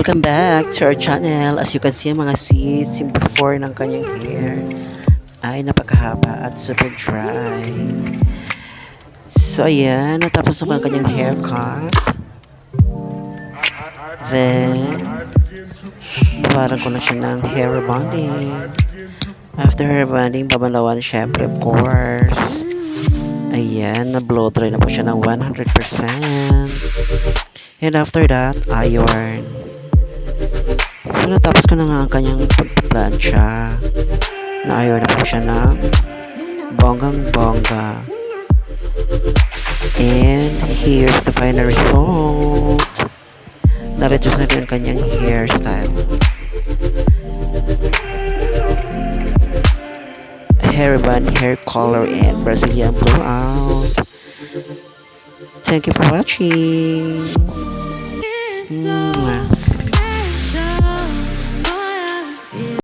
Welcome back to our channel. As you can see, mga sis, yung before ng kanyang hair ay napakahaba at super dry. So, ayan. Natapos naman ang kanyang haircut. Then, babaran ko na siya ng hair rebonding. After hair rebonding, babalawan syempre, of course. Ayan, na-blow dry na po siya ng 100%. And after that, iron. So, natapos ko na nga ang kanyang pagpaplansya. Na-iron na po siya ng bonggang-bongga. And here's the final result. Na-reduce na rin ang kanyang hairstyle. Hair band, hair color, and Brazilian blowout. Thank you for watching. Mwah.